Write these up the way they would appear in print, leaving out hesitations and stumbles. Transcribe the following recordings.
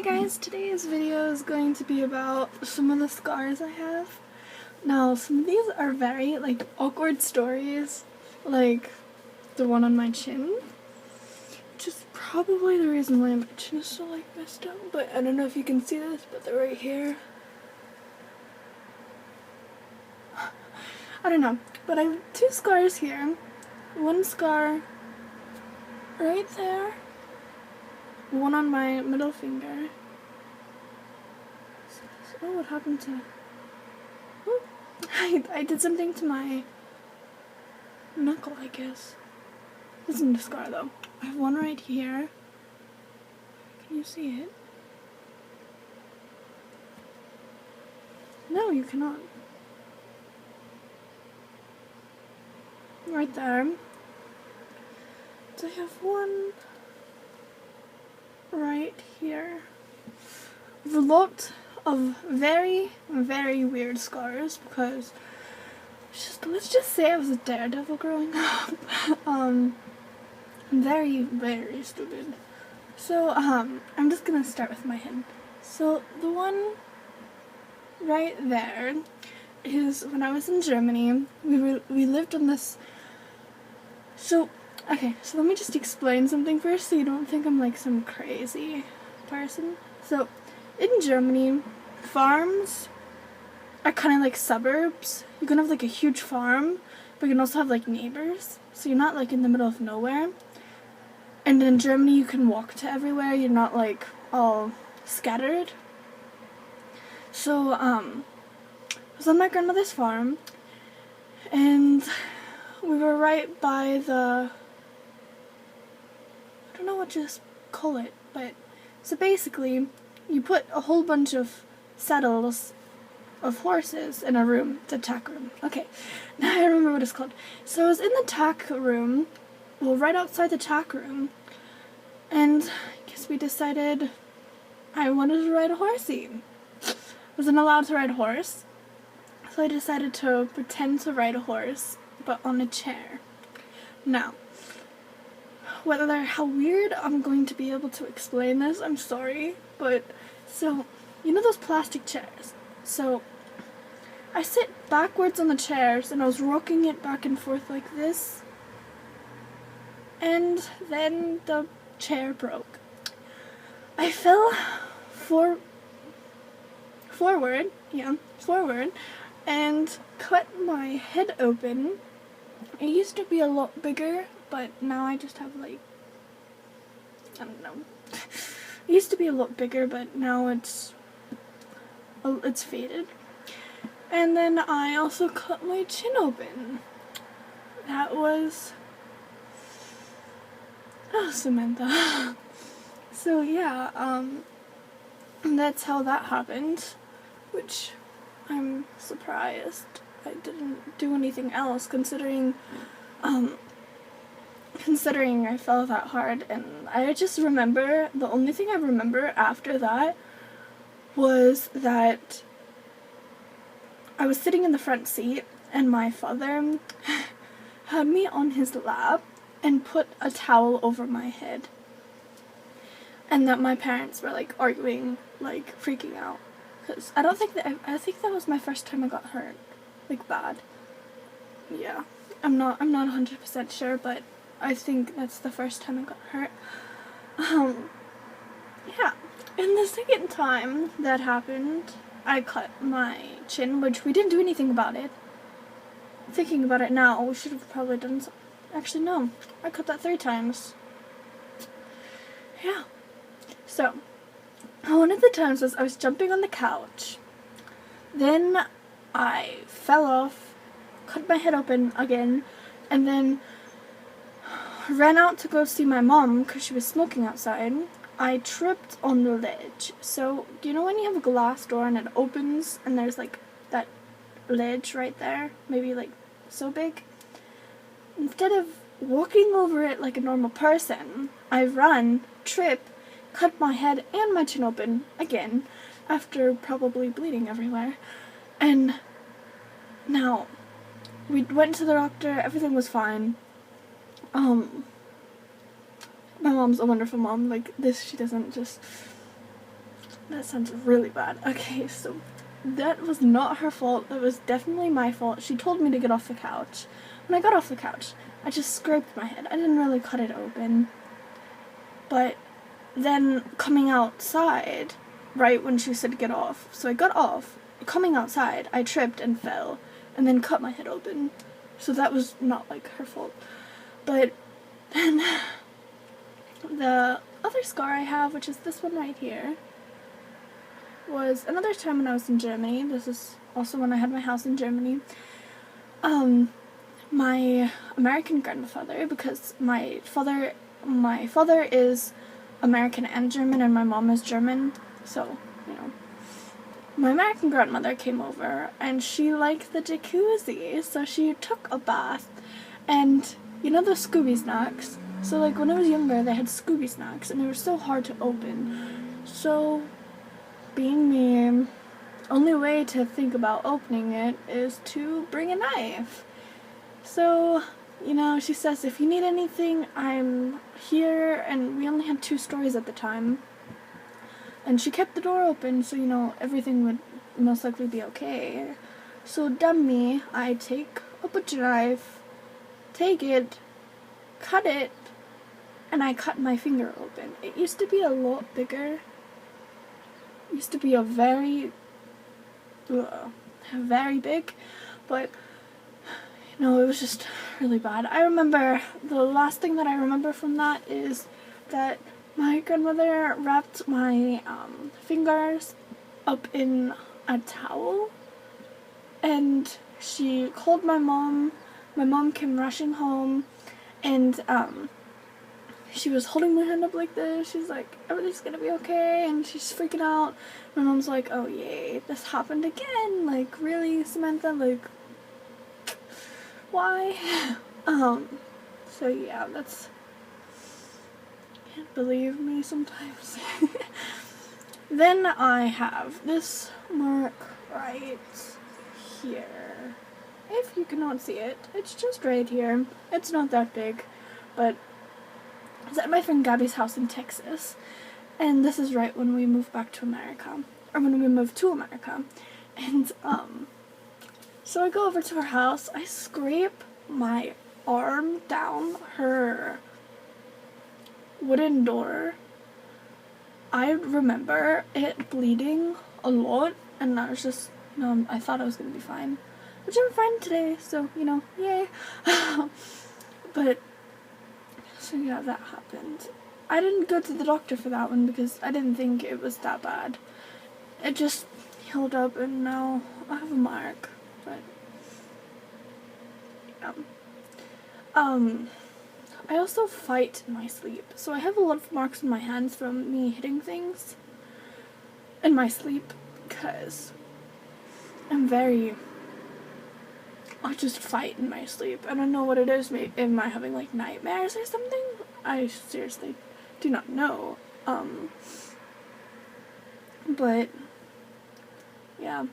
guys, today's video is going to be about some of the scars I have. Now, some of these are very, awkward stories, like the one on my chin, which is probably the reason why my chin is so, messed up, but I don't know if you can see this, but they're right here. I don't know, but I have two scars here. One scar right there, one on my middle finger. Oh, what happened to... Oh, I did something to my knuckle, I guess. This isn't a scar, though. I have one right here. Can you see it? No, you cannot. Right there. So I have one right here. I have a lot of very, very weird scars because let's just say I was a daredevil growing up. Very, very stupid. So, I'm just gonna start with my head. So, the one right there is when I was in Germany. We lived on this... Okay, so let me just explain something first so you don't think I'm like some crazy person. So, in Germany, farms are kind of like suburbs. You can have like a huge farm, but you can also have like neighbors. So you're not like in the middle of nowhere. And in Germany, you can walk to everywhere. You're not like all scattered. So, I was on my grandmother's farm, and we were right by the... I don't know what to call it, but so basically you put a whole bunch of saddles of horses in a room. It's a tack room. Okay, now I remember what it's called. So I was in the tack room, well, right outside the tack room, and I guess we decided I wanted to ride a horsey. I wasn't allowed to ride a horse, so I decided to pretend to ride a horse, but on a chair. Now, how weird I'm going to be able to explain this, I'm sorry, but, so, you know those plastic chairs? So, I sit backwards on the chairs, and I was rocking it back and forth like this, and then the chair broke. I fell forward, and cut my head open. It used to be a lot bigger, but now I just have I don't know. It used to be a lot bigger, but now it's faded. And then I also cut my chin open. That was... Oh, Samantha. So yeah, that's how that happened, which I'm surprised I didn't do anything else, considering I fell that hard. And I just remember, the only thing I remember after that was that I was sitting in the front seat and my father had me on his lap and put a towel over my head, and that my parents were arguing, freaking out, because I think that was my first time I got hurt, bad. Yeah, I'm not 100% sure, but I think that's the first time I got hurt. Yeah, and the second time that happened, I cut my chin, which we didn't do anything about it. Thinking about it now, we should have probably done something. Actually, no, I cut that 3 times. Yeah. So, one of the times was I was jumping on the couch, then I fell off, cut my head open again, and then ran out to go see my mom because she was smoking outside. I tripped on the ledge. So, do you know when you have a glass door and it opens and there's that ledge right there, maybe so big? Instead of walking over it like a normal person, I run, trip, cut my head and my chin open again, after probably bleeding everywhere. And now, we went to the doctor, everything was fine. My mom's a wonderful mom, she doesn't just That sounds really bad. Okay, so that was not her fault. That was definitely my fault. She told me to get off the couch. When I got off the couch, I just scraped my head. I didn't really cut it open. But then coming outside, right when she said get off, so I got off. Coming outside, I tripped and fell, and then cut my head open. So that was not like her fault. But then the other scar I have, which is this one right here, was another time when I was in Germany. This is also when I had my house in Germany. My American grandfather, because my father is American and German, and my mom is German, so, you know. My American grandmother came over, and she liked the jacuzzi, so she took a bath, and you know those Scooby snacks? So, like, when I was younger, they had Scooby snacks, and they were so hard to open. So, being me, only way to think about opening it is to bring a knife. So, you know, she says, if you need anything, I'm here, and we only had 2 stories at the time. And she kept the door open, so, you know, everything would most likely be okay. So, dumb me, I take a butcher knife, take it, cut it, and I cut my finger open. It used to be a lot bigger. It used to be a very big, but no, it was just really bad. I remember, the last thing that I remember from that is that my grandmother wrapped my fingers up in a towel, and she called my mom. My mom came rushing home, and she was holding my hand up like this. She's like, everything's gonna be okay, and she's freaking out. My mom's like, oh yay, this happened again. Like, really, Samantha? Like, why? So yeah, that's, can't believe me sometimes. Then I have this mark right here. If you cannot see it, it's just right here. It's not that big, but it's at my friend Gabby's house in Texas. And this is right when we moved back to America, or when we moved to America. And so I go over to her house, I scrape my arm down her wooden door. I remember it bleeding a lot, and I was just, I thought I was going to be fine. Which I'm fine today, so, you know, yay. But, so yeah, that happened. I didn't go to the doctor for that one because I didn't think it was that bad. It just healed up, and now I have a mark. But yeah. I also fight in my sleep, so I have a lot of marks on my hands from me hitting things in my sleep, because I just fight in my sleep. I don't know what it is. Am I having like nightmares or something? I seriously do not know. But yeah.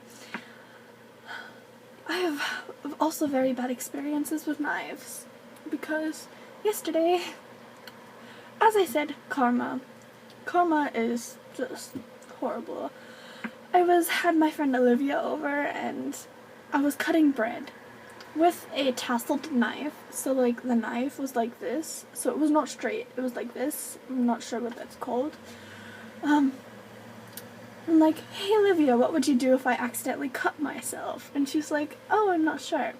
I have also very bad experiences with knives, because yesterday, as I said, karma is just horrible. I had my friend Olivia over, and I was cutting bread with a tasseled knife. So like the knife was like this, so it was not straight, it was like this. I'm not sure what that's called. I'm like, hey Olivia, what would you do if I accidentally cut myself? And she's like, oh, I'm not sure.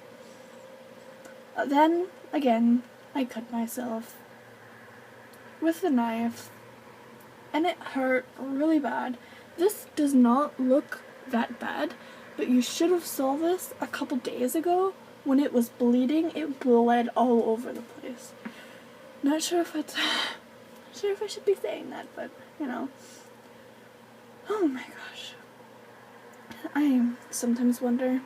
Then, again, I cut myself with the knife, and it hurt really bad. This does not look that bad, but you should have saw this a couple days ago. When it was bleeding, it bled all over the place. Not sure if I should be saying that, but, you know. Oh my gosh. I sometimes wonder.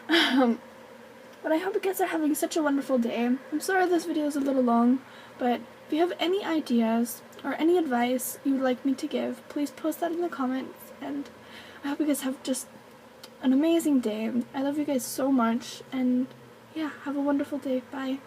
But I hope you guys are having such a wonderful day. I'm sorry this video is a little long, but if you have any ideas or any advice you would like me to give, please post that in the comments, and I hope you guys have just an amazing day. I love you guys so much, and yeah, have a wonderful day. Bye.